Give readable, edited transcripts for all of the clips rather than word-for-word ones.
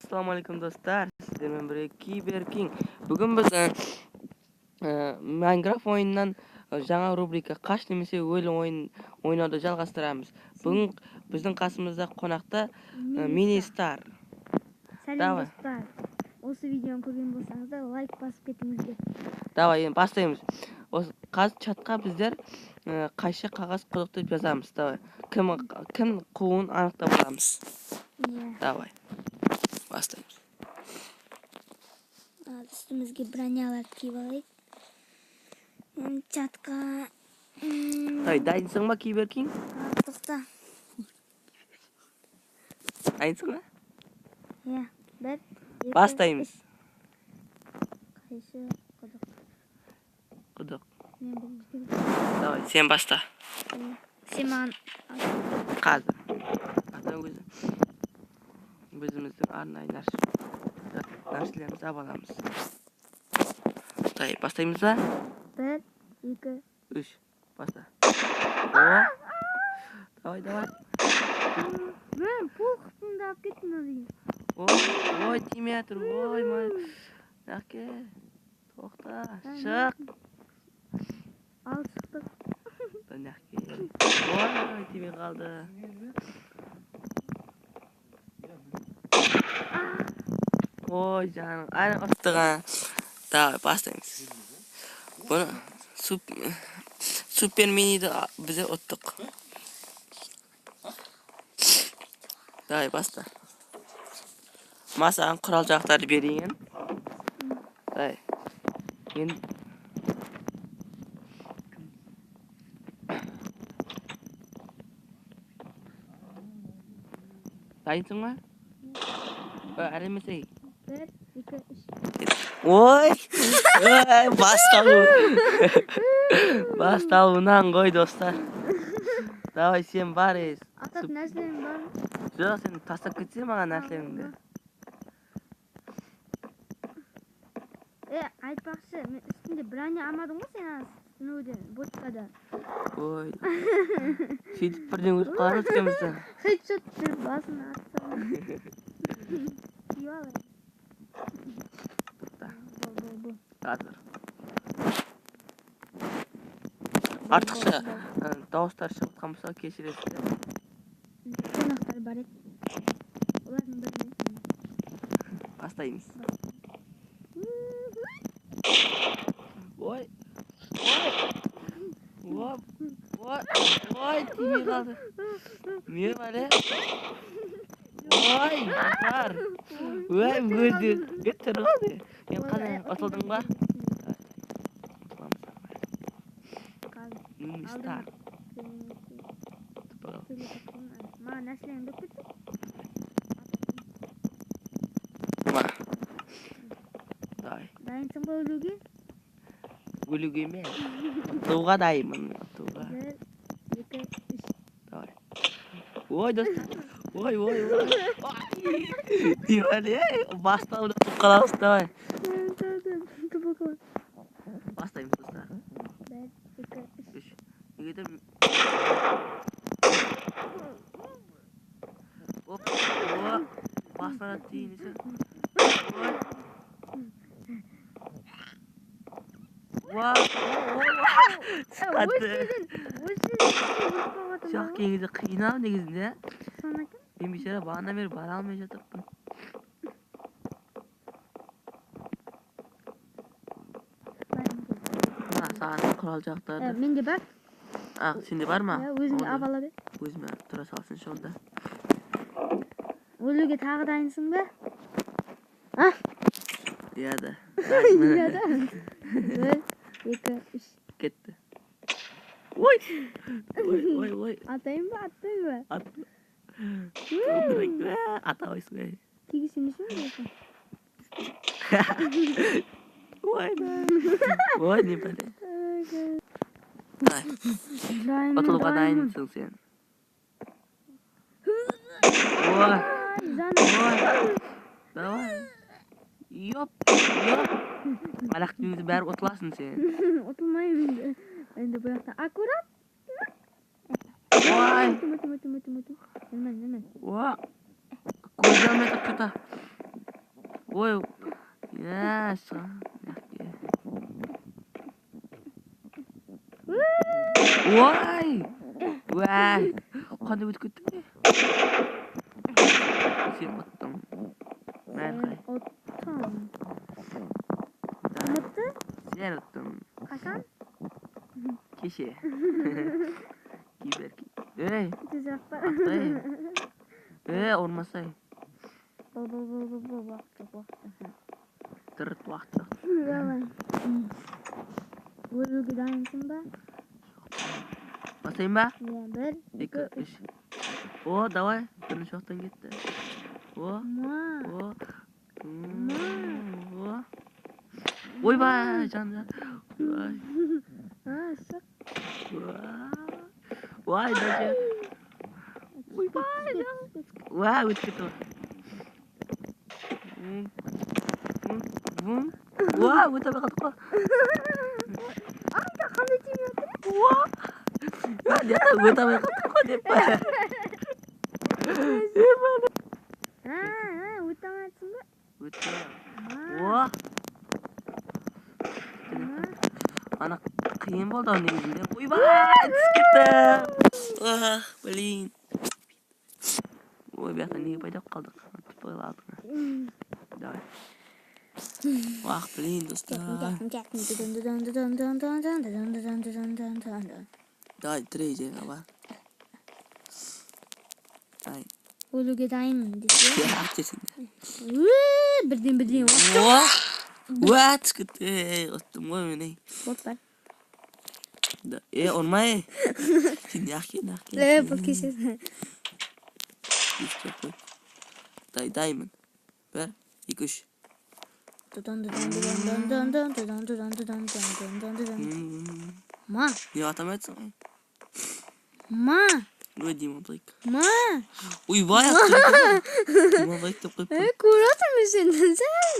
Assalomu alaykum do'stlar. Sizlarмен birga Cyber King. Bugun biz Minecraft o'yinidan жаңа rubrika Qash немесе o'yli o'yinda жалғастырамыз. Bugun bizning qasimizda qonaqda Mini Star. Salam dostlar. Осы видеоны көрген болсаңыздар, лайк басып кетіңіздер. Давай, енді бастаймыз. Осы қазір чатқа біздер қайшы қағаз құдық деп жазамыз. Давай. Кім қуын анықтап аламыз. Давай. Бастаймыз. Üstümüzге броняларды киіп алайық. Чатқа Дайынсың ба, Cyber King? тоқта. Дайынсың ба? Иә, бір. Бастаймыз. Қайшы Құдық. Мен Давай, сен баста. Сен маған Қазір. Өзіміздің арнайы нәрселерімізді аламыз. Бастаймыз ба? 1, 2, 3. Баста. Давай. Мен пол құтымды алып кеттім деген. Ой, тиме тұр. Ой, май. Нәке. Тоқта. Шық. Ал шықтық. Нәке. Ой, тиме қалды. Ой, жаным. Айна ұттыға. Давай, бастаймыз. Бұны супер миниді бізе ұттық. Давай, баста. Масаған құрал жақтарды берейін. Давай. Дайынсың ба? Әремесей. 1, 2, 3. Ой! Басталуынан ғой, достар. Давай, сен бар ез. Атап нәрселерің бар? Жоқ, сен тастап кетсен маған нәрселеріңді. Айтпақшы, мен үстінде броня алмадың ба сен сынуден, боткада? Ой. Сөйтіп бірден өтіп қалар өткенімізді. Хедшот бір басын атсам. Киіп алайын. Қазір. Артықша дауыстар шығытқан болса кешіресіздер. Қонақтар бар еді. Олардың біріне. Бастаймыз. Ой, тиме қалды. Не бар, Ой, бар. Ой, өлді. Тұр қалды. Мен қалай ұтылдың ба? Мини Стар. Маған нәрселеріңді өткізді? Давай. Дайынсың ба өлуге? Өлуге емес. Ұтуға дайынмын. 1, 2, 3. Давай. Ой, достар. Ой. Демәле, бастауды тұтып қаламыз, давай. Бастаймыз, достар. 1, 2, 3. Егеді... Бастан әттейін, есі. Сықатты. Жоқ, кегізі қиынау негізінде. Мен бейшара бағана бері бара алмай жатырпын. Саған құрал жақтарды. Менде бар? Сенде бар ма? Өзіңе абала бер. Өзіме тұра салсын шонда. Өлуге тағы дайынсың ба? Яда. 1, 2, 3. Кетті. Ой. Атайын ба? Атабайсың әй. Тегі сен үшін бе? Ой, не бәле. Ұтылға дайынсың сен. Ой. Давай. Йоп. Аяқ күйіңізді бәрі ұтыласың сен. Ұтылмайым енді бұл жақта. Аккурат. Ой. Туму. Нормально. Ой. Көз алмай тұр. Ой. Ya, Voy. Voy. Qanday o'tib ketdim? Sen otdim. Men Otdim. Kim otdi? Sen otdim. Qachon? Kecha. Kiberki. Ey, Tezroqqa. urmasang. Vaqti. Tirt vaqt. Давай. O'zingga dayimsinba? Basayım ba? Ya, 1, 2, 3. O, давай. Birinchi yoqdan ketdi. O. Ma. O. Oyba, jan. Voy. Ha, sık. Voy, daja. Oyba, jan. Voy, o'tib ketdi. Voy, o'tib qoldi. Anda qanday tiyapti? Voy. Ya, o'tib qoldi deb. Ha, o'tamayapsizmi? O'tdi. Voy. Ana qiyin bo'ldi negizida. Oyba, chiqdi. Блин. Voy, bu yoqda nega paydo qoldik? Tupaladi. Давай. Vah, блин, do'stlar. Давай, трейдер, давай. Давай. O'luga dayim desa. Yaxshisin. Birdan. Voh. Voh, chiqdi. O'tdim voy meni. Bo'par. Olmay. Sen yaxshi. Le, bu kishisi. Diamond. 1, 2, 3. Ma. Ne atamaysan? Ma. Voy, Diamondlik. Ma. Uy, voy. Diamondlik deb qo'yibdi. Ko'raturmisan sen?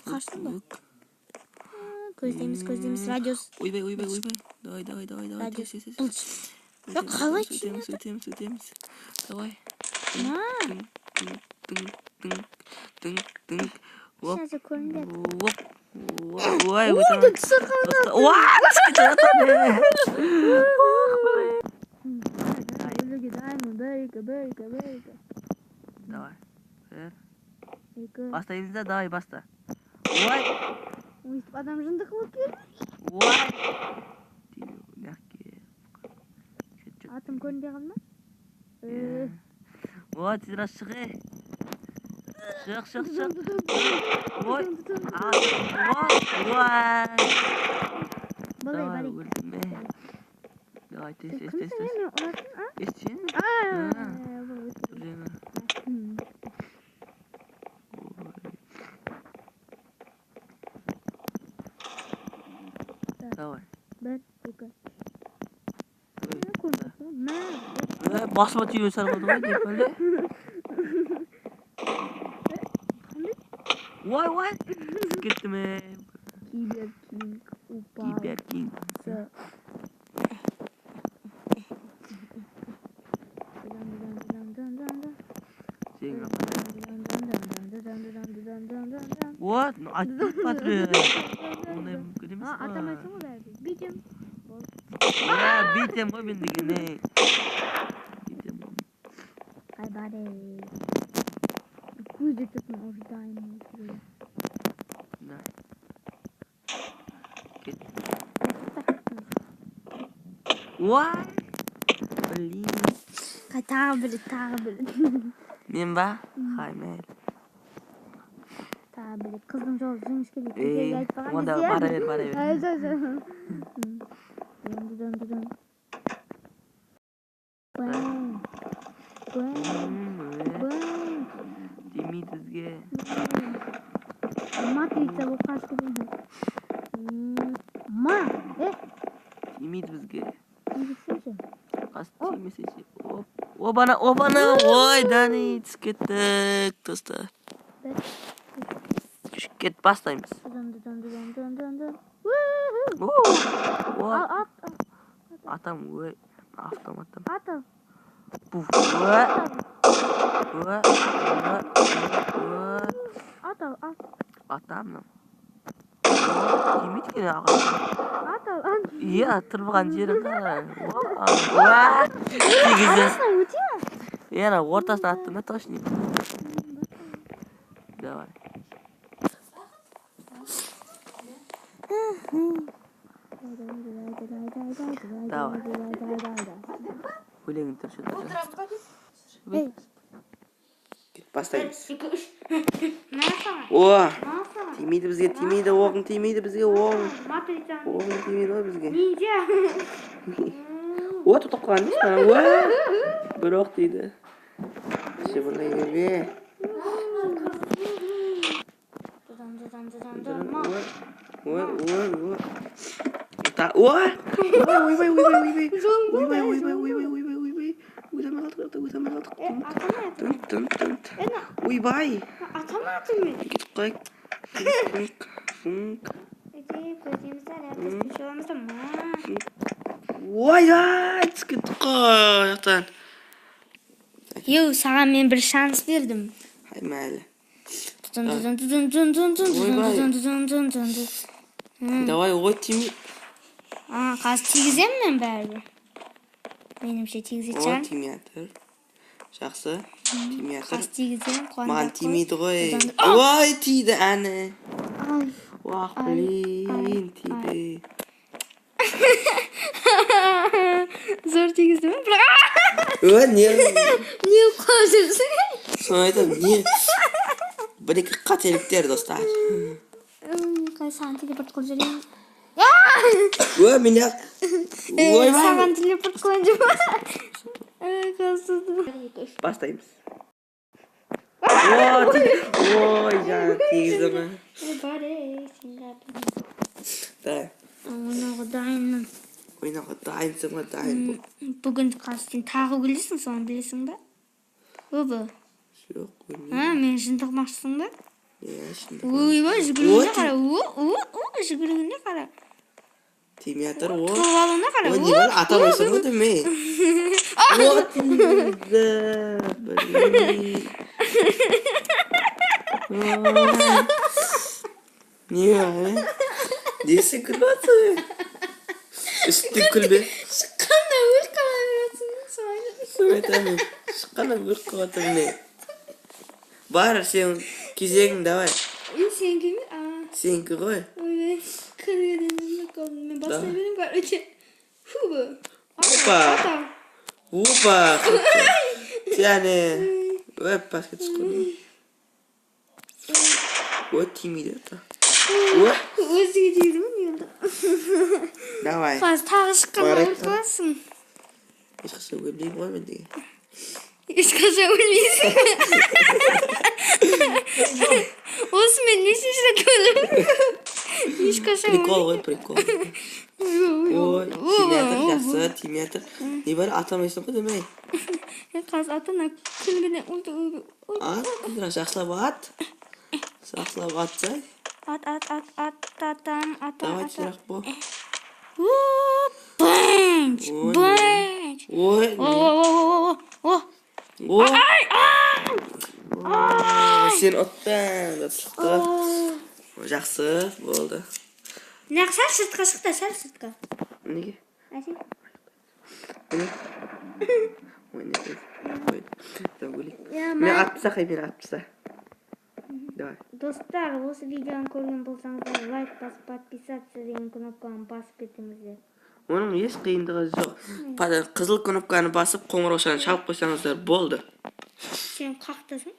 Qarshinda. Ko'zdaymiz, radios. Uy, Давай. Radios. Tez. Ya, qalay Suytamiz. Давай. Ma. Ding. Hop. Hozir ko'rinadi. Hop. Voy, Uyda tusaqaldi. Voy, chiqdi. O'luga dayim, 1, 2. Давай. 1. 2. Bastayımızda daha iyi basta. Voy. Uyup adam jındık qilib keldi. Voy. Atım ko'rinmay qolma. Voy, tezroq chiq. Chiq. Voy. Voy. Bo'lay. Давай, tez. Kimsan men unasin, a? Estin? Давай. 1, 2. Basma tüyü sen kadar değil böyle. Vay. Gitti mi? Kiber King. What? Attım patron. Onu mümkün mü? Atamaysan olardı. Bitim. Ya bitem o bindigini. Ay bari. Kuyuda tutun oradayım. Da. Git. Vay. Blin. Tabir. Men ba? Haymel. Tabir. Kızım çok zınmış gibi. Onda para ver. Ay. Dön. Dimi düzge. Matrica bu kaç gibi. Ma. Dimi düzge. Neyse. Kasti mesajı. O bana. Vay Dani çıktık dostlar. Git bastayımız. Dön. At. Atam vay. Atam. Atım. Puf. Vay. At. al. Atamın. Tiymeydi ki ağa. At al. Iya, tırmıgan jeri qara. Vaa! Tigizi. Arasına ötüyor. Yana ortasına attım da toshni. Давай. Давай. Өлеңін тұршы. Эй. Бастаймыз. Nasıl? О, Nasıl? тимейді бізге, тимейді, оғың тимейді бізге, оғың. Матрица. Оғың тимейді ғой бізге. Ninja. О, тұтып қалған дейсің ана, о! Бір оқ дейді. Шыбырлай берме. Ой. Ой! Ойбай! Atamadım mı? Қой. Ой, түскен тұқы жақтан. Yo, саған мен бір шанс бердім. Хай мәлі. Давай, ой, тимей. Қазір тигізем мен бәрібір. Менімше О, тигізетін. тимеятыр. Жақсы. Тимеятыр. Қазір тигізем. Маған тимейді ғой. Ой, тиді әні. Ай. Уақ, блин, тиді. Зор тигізді ме? Ой, не? Не қажырсың? Соны айтам, не? Бір-екі қателіктер, достар. Саған телепорт қылып жіберейін. Ой, мен ақ. Ойбай. Саған телепорт қылып Бастаймыз. Ой, жаңа тигізді ме? Да. Ойнауға дайынмын. Ойнауға дайынсың ба, дайын бұл. Бүгін қазір сен тағы өлесің, соны білесің ба? Өбі. Жоқ, өлмеймін. Мен жындықмақшысың ба? Иә, шындық. Ойбай, жүгіргенде қара. Жүгіргенде қара. Тимеятыр, о. Тұғып алуына қара. Ой, не бар, атамайсың ғой деме. О, тиді. Блин. Не var? Neyse kırmasın. Üstü kulbe. Şıkkanda өл қаламıyorsun. Söyle tamam. Şıkkana bir kıvatır ne? Var sen кезегің давай. Сенікі ме? Сенікі ғой. Ой, кіргенімді қалдым. Мен бастай берем короче. Фу. Опа. Опа. Yani. Öp basket çıkıyor. O timide ta. Өзіге тиді ме не oldu? Давай. Қазір тағы шыққанда өліп қаласың. Ешқашан өлмеймін ғой мен деген. Ешқашан өлмейсің. Осымен нешінші рет өліп? Ешқашан Прикол ғой, прикол. Ой, тимеятыр, жақсы, тимеятыр. Не бар, атамайсың ғой демей. Қазір атына күлгенен Ат, жақсылап ат. Жақсылап атсай. Атам. Давай, сұрақ бұл. Бэнч. Ой, сен оттан деп шықты. Жақсы, болды. Сәл сыртқа шықты, сәл сыртқа. Неге? Әсен. Ой, не қойды. Мен атпыса, қай мен атпыса. Давай. Достар, осы видеоны көрген болсаңыздар, лайк басып, подписаться деген кнопканы басып кетіңіздер. Оның еш қиындығы жоқ. Қызыл кнопканы басып, қоңыраушаны шалып қойсаңыздар болды. Сен қақтасың?